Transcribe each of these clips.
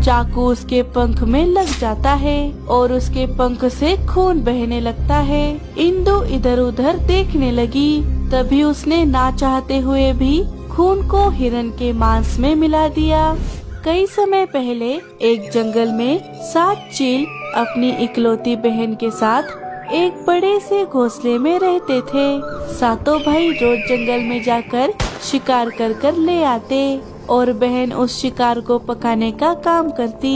चाकू उसके पंख में लग जाता है और उसके पंख से खून बहने लगता है। इंदु इधर उधर देखने लगी। तभी उसने ना चाहते हुए भी खून को हिरन के मांस में मिला दिया। कई समय पहले एक जंगल में 7 चील अपनी इकलौती बहन के साथ एक बड़े से घोंसले में रहते थे। सातों भाई रोज जंगल में जाकर शिकार कर कर ले आते और बहन उस शिकार को पकाने का काम करती।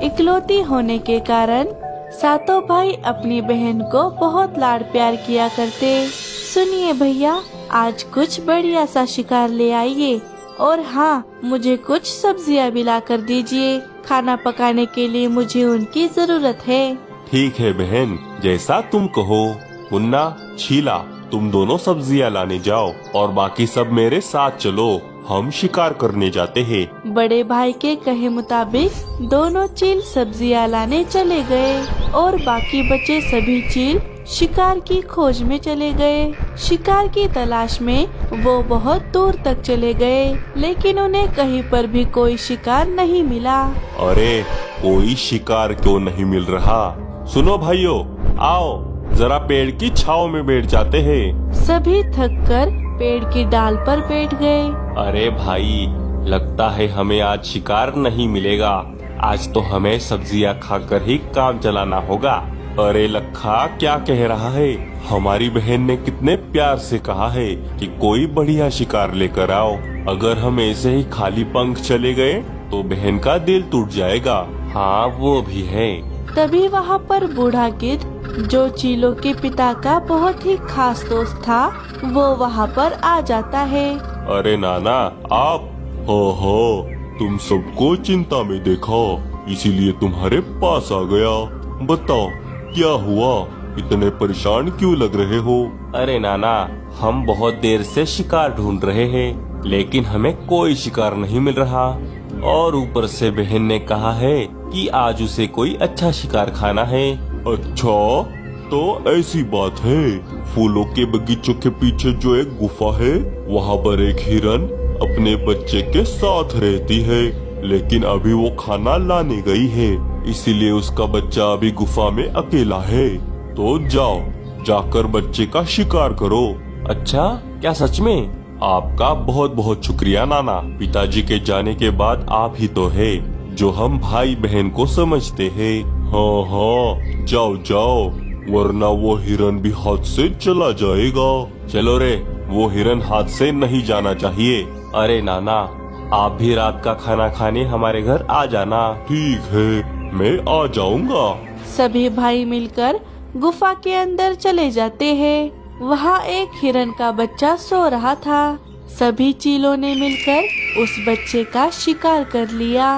इकलौती होने के कारण सातों भाई अपनी बहन को बहुत लाड प्यार किया करते। सुनिए भैया, आज कुछ बढ़िया सा शिकार ले आइए और हाँ, मुझे कुछ सब्जियाँ भी ला कर दीजिए। खाना पकाने के लिए मुझे उनकी जरूरत है। ठीक है बहन, जैसा तुम कहो। मुन्ना, शीला, तुम दोनों सब्जियां लाने जाओ और बाकी सब मेरे साथ चलो। हम शिकार करने जाते हैं। बड़े भाई के कहे मुताबिक दोनों चील सब्जियां लाने चले गए और बाकी बचे सभी चील शिकार की खोज में चले गए। शिकार की तलाश में वो बहुत दूर तक चले गए, लेकिन उन्हें कहीं पर भी कोई शिकार नहीं मिला। अरे, कोई शिकार क्यों नहीं मिल रहा? सुनो भाइयों, आओ जरा पेड़ की छाव में बैठ जाते हैं। सभी थक कर पेड़ की डाल पर बैठ गए। अरे भाई, लगता है हमें आज शिकार नहीं मिलेगा। आज तो हमें सब्जियां खाकर ही काम चलाना होगा। अरे लखा, क्या कह रहा है? हमारी बहन ने कितने प्यार से कहा है कि कोई बढ़िया शिकार लेकर आओ। अगर हम ऐसे ही खाली पंख चले गए तो बहन का दिल टूट जाएगा। हाँ, वो भी है। तभी वहाँ पर बूढ़ा गिद्ध, जो चीलों के पिता का बहुत ही खास दोस्त था, वो वहाँ पर आ जाता है। अरे नाना, आप? हो, तुम सबको चिंता में देखा, इसीलिए तुम्हारे पास आ गया। बताओ क्या हुआ? इतने परेशान क्यों लग रहे हो? अरे नाना, हम बहुत देर से शिकार ढूंढ रहे हैं, लेकिन हमें कोई शिकार नहीं मिल रहा। और ऊपर से बहन ने कहा है कि आज उसे कोई अच्छा शिकार खाना है। अच्छा, तो ऐसी बात है। फूलों के बगीचों के पीछे जो एक गुफा है, वहाँ पर एक हिरन अपने बच्चे के साथ रहती है, लेकिन अभी वो खाना लाने गई है, इसीलिए उसका बच्चा अभी गुफा में अकेला है। तो जाओ, जाकर बच्चे का शिकार करो। अच्छा, क्या सच में? आपका बहुत बहुत शुक्रिया नाना। पिताजी के जाने के बाद आप ही तो है जो हम भाई बहन को समझते हैं। हाँ, जाओ, वरना वो हिरन भी हाथ से चला जाएगा। चलो रे, वो हिरन हाथ से नहीं जाना चाहिए। अरे नाना, आप भी रात का खाना खाने हमारे घर आ जाना। ठीक है, मैं आ जाऊंगा। सभी भाई मिलकर गुफा के अंदर चले जाते हैं। वहाँ एक हिरन का बच्चा सो रहा था। सभी चीलों ने मिलकर उस बच्चे का शिकार कर लिया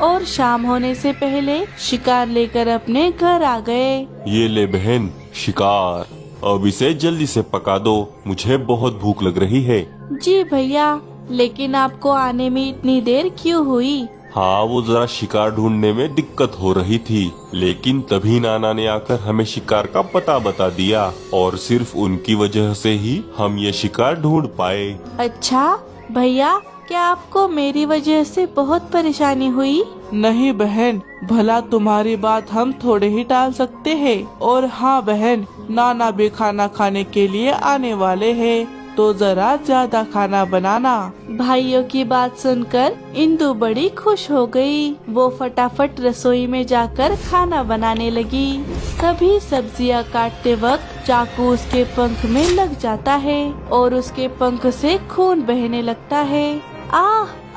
और शाम होने से पहले शिकार लेकर अपने घर आ गए। ये ले बहन, शिकार। अब इसे जल्दी से पका दो, मुझे बहुत भूख लग रही है। जी भैया, लेकिन आपको आने में इतनी देर क्यों हुई? हाँ, वो जरा शिकार ढूंढने में दिक्कत हो रही थी, लेकिन तभी नाना ने आकर हमें शिकार का पता बता दिया और सिर्फ उनकी वजह से ही हम ये शिकार ढूंढ पाए। अच्छा भैया, क्या आपको मेरी वजह से बहुत परेशानी हुई? नहीं बहन, भला तुम्हारी बात हम थोड़े ही टाल सकते हैं। और हाँ बहन, नाना भी खाना खाने के लिए आने वाले हैं, तो जरा ज्यादा खाना बनाना। भाइयों की बात सुनकर इंदु बड़ी खुश हो गई। वो फटाफट रसोई में जाकर खाना बनाने लगी। सभी सब्जियां काटते वक्त चाकू उसके पंख में लग जाता है और उसके पंख से खून बहने लगता है।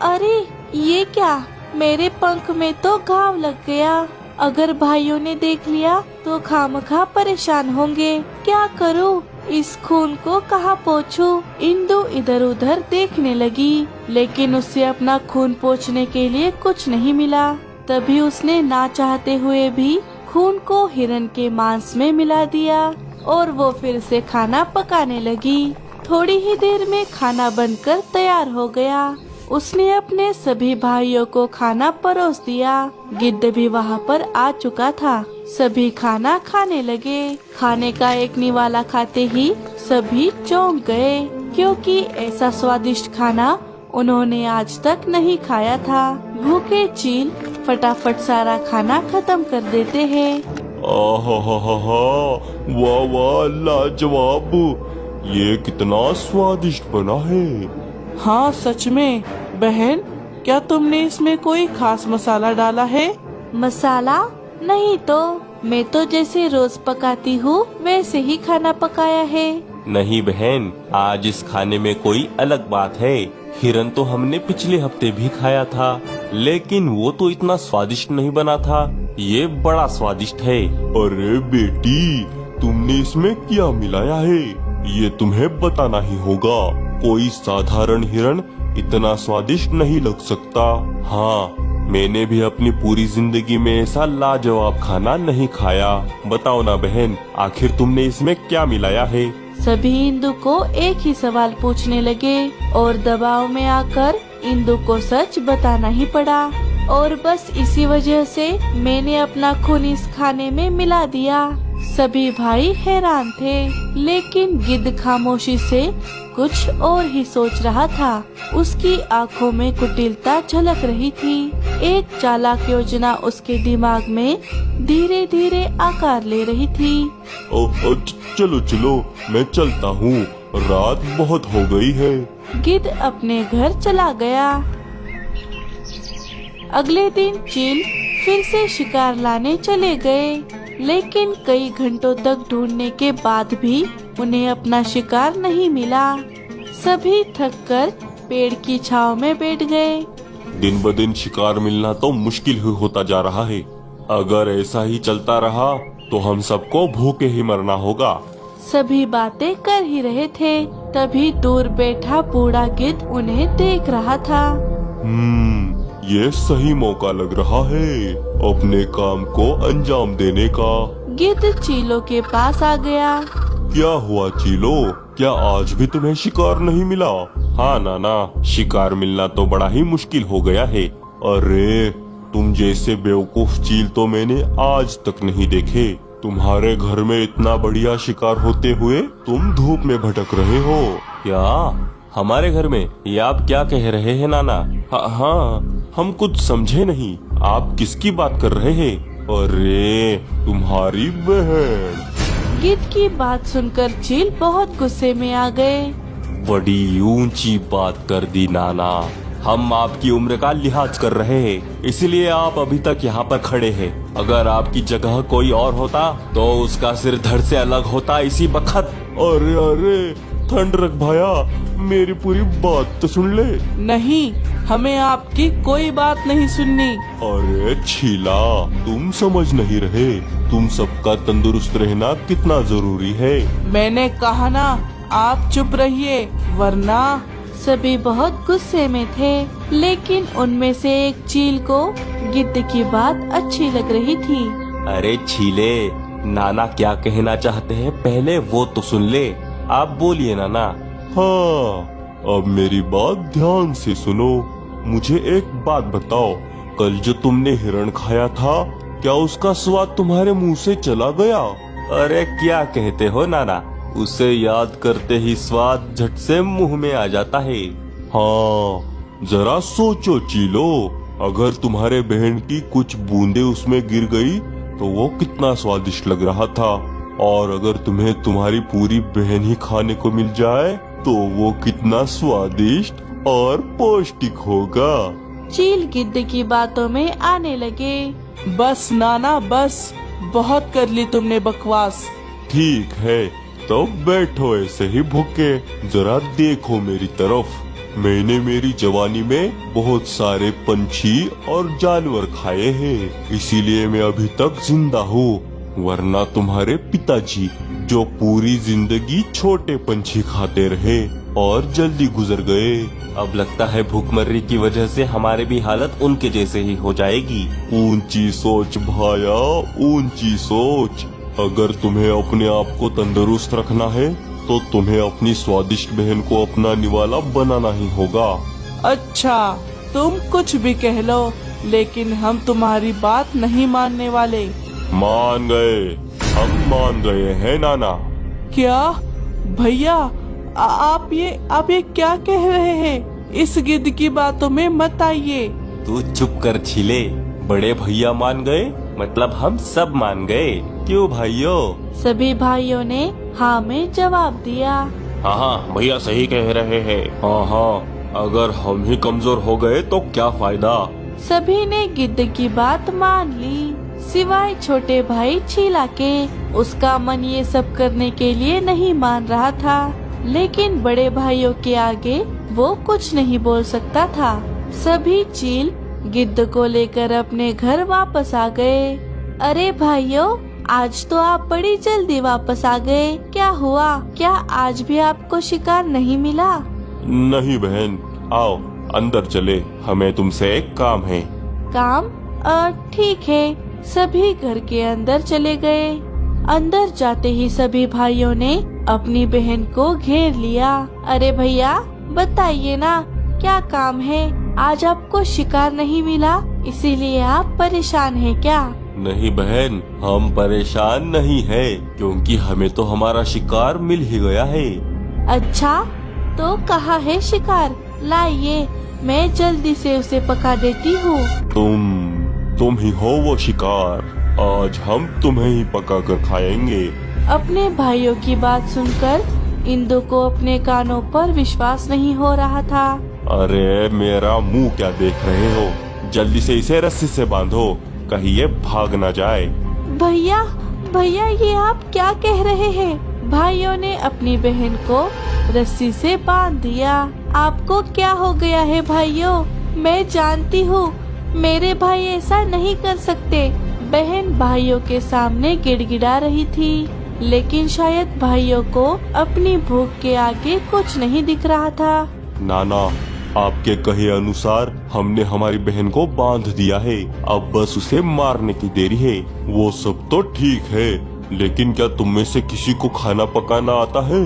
अरे ये क्या? मेरे पंख में तो घाव लग गया। अगर भाइयों ने देख लिया तो खामखा परेशान होंगे। क्या करूं? इस खून को कहाँ पोंछूं? इंदु इधर उधर देखने लगी, लेकिन उसे अपना खून पोंछने के लिए कुछ नहीं मिला। तभी उसने ना चाहते हुए भी खून को हिरन के मांस में मिला दिया और वो फिर से खाना पकाने लगी। थोड़ी ही देर में खाना बनकर तैयार हो गया। उसने अपने सभी भाइयों को खाना परोस दिया। गिद्ध भी वहाँ पर आ चुका था। सभी खाना खाने लगे। खाने का एक निवाला खाते ही सभी चौंक गए, क्योंकि ऐसा स्वादिष्ट खाना उन्होंने आज तक नहीं खाया था। भूखे चील फटाफट सारा खाना खत्म कर देते हैं। आहा, वाह वाह, लाजवाब। ये कितना स्वादिष्ट बना है। हाँ सच में। बहन, क्या तुमने इसमें कोई खास मसाला डाला है? मसाला नहीं तो, मैं तो जैसे रोज पकाती हूँ वैसे ही खाना पकाया है। नहीं बहन, आज इस खाने में कोई अलग बात है। हिरन तो हमने पिछले हफ्ते भी खाया था, लेकिन वो तो इतना स्वादिष्ट नहीं बना था। ये बड़ा स्वादिष्ट है। अरे बेटी, तुमने इसमें क्या मिलाया है, ये तुम्हें बताना ही होगा। कोई साधारण हिरन इतना स्वादिष्ट नहीं लग सकता। हाँ, मैंने भी अपनी पूरी जिंदगी में ऐसा लाजवाब खाना नहीं खाया। बताओ ना बहन, आखिर तुमने इसमें क्या मिलाया है? सभी इंदु को एक ही सवाल पूछने लगे और दबाव में आकर इंदु को सच बताना ही पड़ा। और बस इसी वजह से मैंने अपना खून इस खाने में मिला दिया। सभी भाई हैरान थे, लेकिन गिद्ध खामोशी से कुछ और ही सोच रहा था। उसकी आंखों में कुटिलता झलक रही थी। एक चालाक योजना उसके दिमाग में धीरे धीरे आकार ले रही थी। चलो चलो, मैं चलता हूँ, रात बहुत हो गई है। गिद्ध अपने घर चला गया। अगले दिन चील फिर से शिकार लाने चले गए, लेकिन कई घंटों तक ढूंढने के बाद भी उन्हें अपना शिकार नहीं मिला। सभी थककर पेड़ की छांव में बैठ गए। दिन ब दिन शिकार मिलना तो मुश्किल ही होता जा रहा है। अगर ऐसा ही चलता रहा तो हम सबको भूखे ही मरना होगा। सभी बातें कर ही रहे थे, तभी दूर बैठा बूढ़ा गिद्ध उन्हें देख रहा था। ये सही मौका लग रहा है अपने काम को अंजाम देने का। गिद्ध चीलों के पास आ गया। क्या हुआ चीलो, क्या आज भी तुम्हें शिकार नहीं मिला? हाँ नाना, शिकार मिलना तो बड़ा ही मुश्किल हो गया है। अरे, तुम जैसे बेवकूफ चील तो मैंने आज तक नहीं देखे। तुम्हारे घर में इतना बढ़िया शिकार होते हुए तुम धूप में भटक रहे हो। क्या हमारे घर में? ये आप क्या कह रहे हैं नाना? हाँ, हम कुछ समझे नहीं। आप किसकी बात कर रहे हैं? अरे, तुम्हारी बहन। गिद्ध की बात सुनकर चील बहुत गुस्से में आ गए। बड़ी ऊंची बात कर दी नाना। हम आपकी उम्र का लिहाज कर रहे हैं, इसलिए आप अभी तक यहाँ पर खड़े हैं। अगर आपकी जगह कोई और होता तो उसका सिर धड़ से अलग होता इसी वक्त। अरे अरे, ठंड रख भाया, मेरी पूरी बात तो सुन ले। नहीं, हमें आपकी कोई बात नहीं सुननी। अरे छीला, तुम समझ नहीं रहे, तुम सबका तंदुरुस्त रहना कितना जरूरी है। मैंने कहा ना, आप चुप रहिए, वरना। सभी बहुत गुस्से में थे, लेकिन उनमें से एक चील को गिद्ध की बात अच्छी लग रही थी। अरे छीले, नाना क्या कहना चाहते हैं पहले वो तो सुन ले। आप बोलिए नाना। हाँ, अब मेरी बात ध्यान से सुनो। मुझे एक बात बताओ, कल जो तुमने हिरण खाया था, क्या उसका स्वाद तुम्हारे मुंह से चला गया? अरे क्या कहते हो नाना, उसे याद करते ही स्वाद झट से मुंह में आ जाता है। हाँ, जरा सोचो चीलो, अगर तुम्हारे बहन की कुछ बूंदे उसमें गिर गई तो वो कितना स्वादिष्ट लग रहा था, और अगर तुम्हें तुम्हारी पूरी बहन ही खाने को मिल जाए तो वो कितना स्वादिष्ट और पौष्टिक होगा। चील गिद्ध की बातों में आने लगे। बस नाना, बस, बहुत कर ली तुमने बकवास। ठीक है, तो बैठो ऐसे ही भूखे, जरा देखो मेरी तरफ। मैंने मेरी जवानी में बहुत सारे पंछी और जानवर खाए हैं, इसीलिए मैं अभी तक जिंदा हूँ। वरना तुम्हारे पिताजी, जो पूरी जिंदगी छोटे पंछी खाते रहे और जल्दी गुजर गए, अब लगता है भूखमरी की वजह से हमारे भी हालत उनके जैसे ही हो जाएगी। ऊंची सोच भाया, ऊंची सोच। अगर तुम्हें अपने आप को तंदुरुस्त रखना है तो तुम्हें अपनी स्वादिष्ट बहन को अपना निवाला बनाना ही होगा। अच्छा, तुम कुछ भी कह लो, लेकिन हम तुम्हारी बात नहीं मानने वाले। मान गए, हम मान गए हैं नाना। क्या भैया, आप ये क्या कह रहे हैं? इस गिद्ध की बातों में मत आइए। तू चुप कर छीले, बड़े भैया मान गए मतलब हम सब मान गए, क्यों भाइयों? सभी भाइयों ने हाँ में जवाब दिया। हाँ भैया सही कह रहे हैं। हाँ, अगर हम ही कमजोर हो गए तो क्या फायदा। सभी ने गिद्ध की बात मान ली, सिवाय छोटे भाई छीला के। उसका मन ये सब करने के लिए नहीं मान रहा था, लेकिन बड़े भाइयों के आगे वो कुछ नहीं बोल सकता था। सभी चील गिद्ध को लेकर अपने घर वापस आ गए। अरे भाइयों, आज तो आप बड़ी जल्दी वापस आ गए, क्या हुआ? क्या आज भी आपको शिकार नहीं मिला? नहीं बहन, आओ अंदर चले, हमें तुमसे एक काम है। काम? ठीक है। सभी घर के अंदर चले गए। अंदर जाते ही सभी भाइयों ने अपनी बहन को घेर लिया। अरे भैया बताइए ना, क्या काम है? आज आपको शिकार नहीं मिला, इसीलिए आप परेशान हैं क्या? नहीं बहन, हम परेशान नहीं है, क्योंकि हमें तो हमारा शिकार मिल ही गया है। अच्छा, तो कहाँ है शिकार? लाइए, मैं जल्दी से उसे पका देती हूँ। तुम ही हो वो शिकार, आज हम तुम्हें ही पका कर खाएंगे। अपने भाइयों की बात सुनकर इंदु को अपने कानों पर विश्वास नहीं हो रहा था। अरे मेरा मुंह क्या देख रहे हो? जल्दी से इसे रस्सी से बांधो, कहीं ये भाग ना जाए। भैया भैया, ये आप क्या कह रहे हैं? भाइयों ने अपनी बहन को रस्सी से बांध दिया। आपको क्या हो गया है भाइयों? मैं जानती हूँ मेरे भाई ऐसा नहीं कर सकते। बहन भाइयों के सामने गिड़गिड़ा रही थी, लेकिन शायद भाइयों को अपनी भूख के आगे कुछ नहीं दिख रहा था। नाना, आपके कहे अनुसार हमने हमारी बहन को बांध दिया है, अब बस उसे मारने की देरी है। वो सब तो ठीक है, लेकिन क्या तुम में से किसी को खाना पकाना आता है?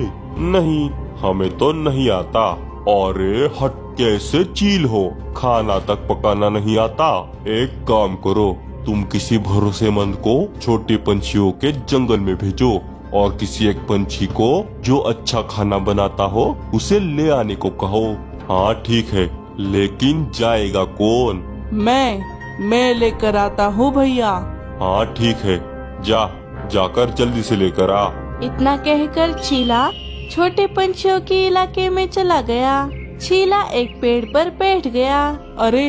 नहीं, हमें तो नहीं आता। अरे हट, कैसे चील हो, खाना तक पकाना नहीं आता? एक काम करो, तुम किसी भरोसेमंद को छोटे पंछियों के जंगल में भेजो और किसी एक पंछी को जो अच्छा खाना बनाता हो उसे ले आने को कहो। हाँ ठीक है, लेकिन जाएगा कौन? मैं लेकर आता हूँ भैया। हाँ ठीक है, जाकर जल्दी से लेकर आ। इतना कहकर छीला छोटे पंछियों के इलाके में चला गया। छीला एक पेड़ पर बैठ गया। अरे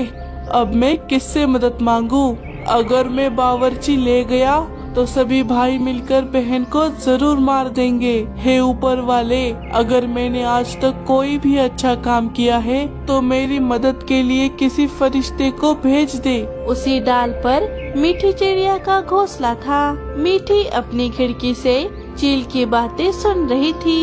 अब मैं किससे मदद मांगू? अगर मैं बावर्ची ले गया तो सभी भाई मिलकर बहन को जरूर मार देंगे। हे ऊपर वाले, अगर मैंने आज तक कोई भी अच्छा काम किया है तो मेरी मदद के लिए किसी फरिश्ते को भेज दे। उसी डाल पर मीठी चिड़िया का घोंसला था। मीठी अपनी खिड़की से चील की बातें सुन रही थी।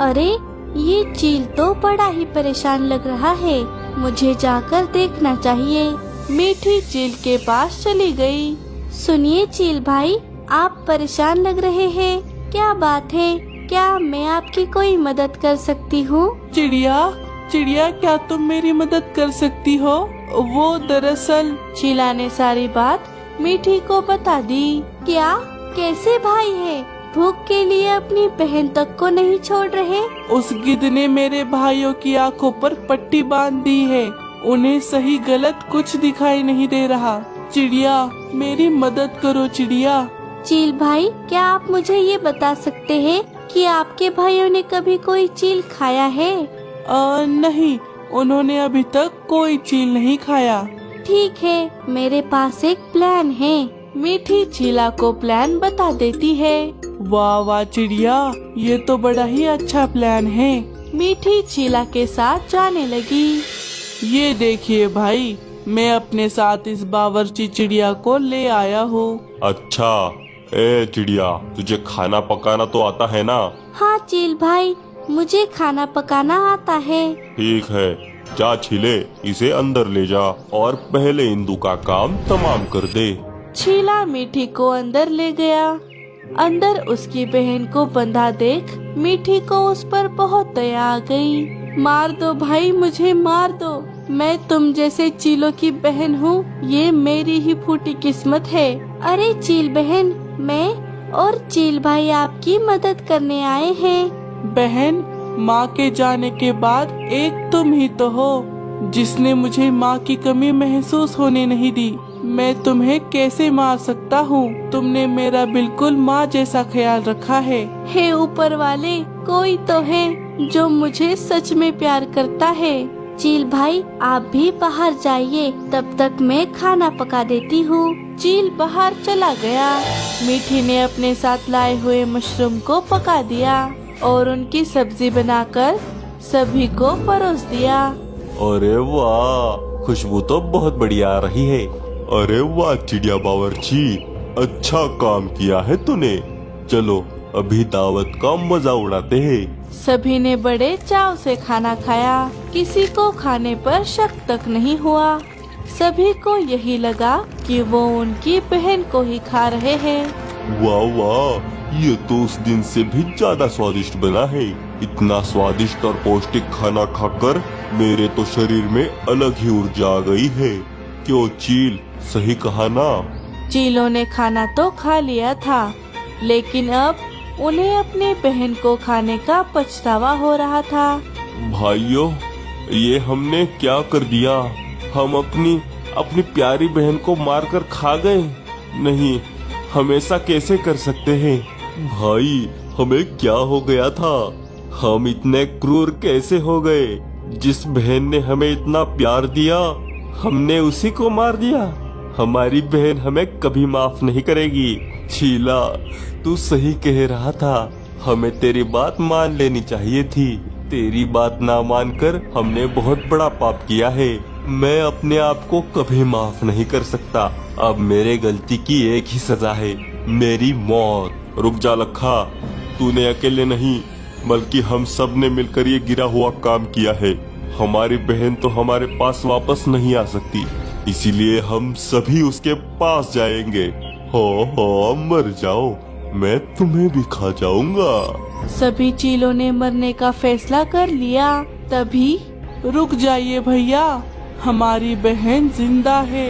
अरे ये चील तो बड़ा ही परेशान लग रहा है, मुझे जाकर देखना चाहिए। मीठी चील के पास चली गई। सुनिए चील भाई, आप परेशान लग रहे हैं, क्या बात है? क्या मैं आपकी कोई मदद कर सकती हूँ? चिड़िया क्या तुम मेरी मदद कर सकती हो? वो दरअसल। चीला ने सारी बात मीठी को बता दी। क्या? कैसे भाई है? भूख के लिए अपनी बहन तक को नहीं छोड़ रहे? उस गिद्ध ने मेरे भाइयों की आंखों पर पट्टी बांध दी है, उन्हें सही गलत कुछ दिखाई नहीं दे रहा। चिड़िया मेरी मदद करो चिड़िया। चील भाई, क्या आप मुझे ये बता सकते हैं कि आपके भाइयों ने कभी कोई चील खाया है? नहीं, उन्होंने अभी तक कोई चील नहीं खाया। ठीक है, मेरे पास एक प्लान है। मीठी चीला को प्लान बता देती है। वाह वाह चिड़िया, ये तो बड़ा ही अच्छा प्लान है। मीठी चीला के साथ जाने लगी। ये देखिए भाई, मैं अपने साथ इस बावर्ची चिड़िया को ले आया हूँ। अच्छा, ए चिड़िया, तुझे खाना पकाना तो आता है ना? हाँ चील भाई, मुझे खाना पकाना आता है। ठीक है, जा छीले, इसे अंदर ले जा और पहले इंदु का काम तमाम कर दे। छीला मीठी को अंदर ले गया। अंदर उसकी बहन को बंधा देख मीठी को उस पर बहुत दया आ गई। मार दो भाई, मुझे मार दो, मैं तुम जैसे चीलों की बहन हूँ, ये मेरी ही फूटी किस्मत है। अरे चील बहन, मैं और चील भाई आपकी मदद करने आए हैं। बहन, माँ के जाने के बाद एक तुम ही तो हो, जिसने मुझे माँ की कमी महसूस होने नहीं दी। मैं तुम्हें कैसे मार सकता हूँ? तुमने मेरा बिल्कुल माँ जैसा ख्याल रखा है। हे ऊपर वाले, कोई तो है जो मुझे सच में प्यार करता है। चील भाई, आप भी बाहर जाइए, तब तक मैं खाना पका देती हूँ। चील बाहर चला गया। मीठी ने अपने साथ लाए हुए मशरूम को पका दिया और उनकी सब्जी बनाकर सभी को परोस दिया। अरे वाह, खुशबू तो बहुत बढ़िया आ रही है। अरे वाह चिड़िया बावर्ची, अच्छा काम किया है तूने। चलो अभी दावत का मजा उड़ाते हैं। सभी ने बड़े चाव से खाना खाया। किसी को खाने पर शक तक नहीं हुआ। सभी को यही लगा कि वो उनकी बहन को ही खा रहे हैं। वाह वाह, ये तो उस दिन से भी ज्यादा स्वादिष्ट बना है। इतना स्वादिष्ट और पौष्टिक खाना खाकर मेरे तो शरीर में अलग ही ऊर्जा आ गई है। क्यों चील, सही कहा ना? चीलों ने खाना तो खा लिया था, लेकिन अब उन्हें अपनी बहन को खाने का पछतावा हो रहा था। भाइयों, ये हमने क्या कर दिया? हम अपनी प्यारी बहन को मारकर खा गए। नहीं, हम ऐसा कैसे कर सकते हैं? भाई, हमें क्या हो गया था? हम इतने क्रूर कैसे हो गए? जिस बहन ने हमें इतना प्यार दिया, हमने उसी को मार दिया। हमारी बहन हमें कभी माफ नहीं करेगी। चीला, तू सही कह रहा था। हमें तेरी बात मान लेनी चाहिए थी। तेरी बात ना मानकर हमने बहुत बड़ा पाप किया है। मैं अपने आप को कभी माफ नहीं कर सकता। अब मेरे गलती की एक ही सजा है, मेरी मौत। रुक जा लखा, तूने अकेले नहीं बल्कि हम सब ने मिलकर ये गिरा हुआ काम किया है। हमारी बहन तो हमारे पास वापस नहीं आ सकती, इसीलिए हम सभी उसके पास जाएंगे। हो मर जाओ, मैं तुम्हें भी खा जाऊंगा। सभी चीलों ने मरने का फैसला कर लिया। तभी रुक जाइए भैया, हमारी बहन जिंदा है।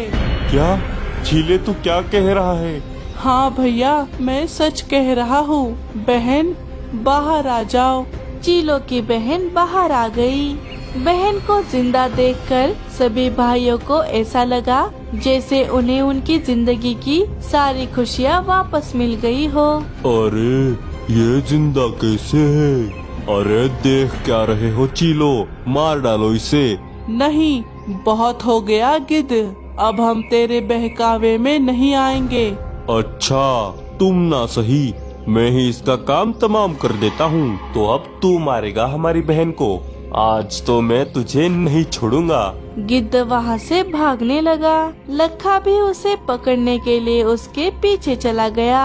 क्या चीले, तू क्या कह रहा है? हाँ भैया, मैं सच कह रहा हूँ। बहन, बाहर आ जाओ। चीलों की बहन बाहर आ गई। बहन को जिंदा देखकर सभी भाइयों को ऐसा लगा जैसे उन्हें उनकी जिंदगी की सारी खुशियाँ वापस मिल गई हो। अरे ये जिंदा कैसे है? अरे देख क्या रहे हो चीलो, मार डालो इसे। नहीं, बहुत हो गया गिद्ध, अब हम तेरे बहकावे में नहीं आएंगे। अच्छा, तुम ना सही, मैं ही इसका काम तमाम कर देता हूँ। तो अब तू मारेगा हमारी बहन को। आज तो मैं तुझे नहीं छोड़ूंगा। गिद्ध वहाँ से भागने लगा। लखा भी उसे पकड़ने के लिए उसके पीछे चला गया।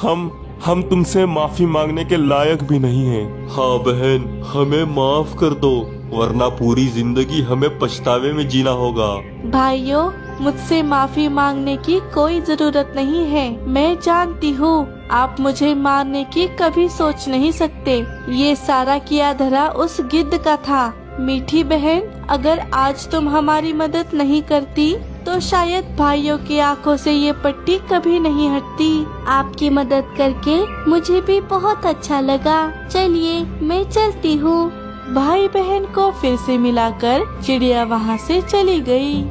हम तुमसे माफी मांगने के लायक भी नहीं हैं। हाँ बहन, हमें माफ कर दो, वरना पूरी जिंदगी हमें पछतावे में जीना होगा। भाइयों, मुझसे माफी मांगने की कोई जरूरत नहीं है। मैं जानती हूँ आप मुझे मारने की कभी सोच नहीं सकते। ये सारा किया धरा उस गिद्ध का था। मीठी बहन, अगर आज तुम हमारी मदद नहीं करती तो शायद भाइयों की आंखों से ये पट्टी कभी नहीं हटती। आपकी मदद करके मुझे भी बहुत अच्छा लगा। चलिए मैं चलती हूँ। भाई बहन को फिर से मिलाकर चिड़िया वहाँ से चली गई।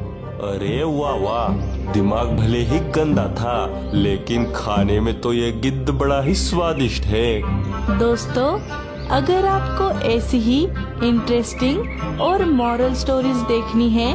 अरे वाह वाह, दिमाग भले ही गंदा था, लेकिन खाने में तो ये गिद्ध बड़ा ही स्वादिष्ट है। दोस्तों, अगर आपको ऐसी ही इंटरेस्टिंग और मॉरल स्टोरीज देखनी है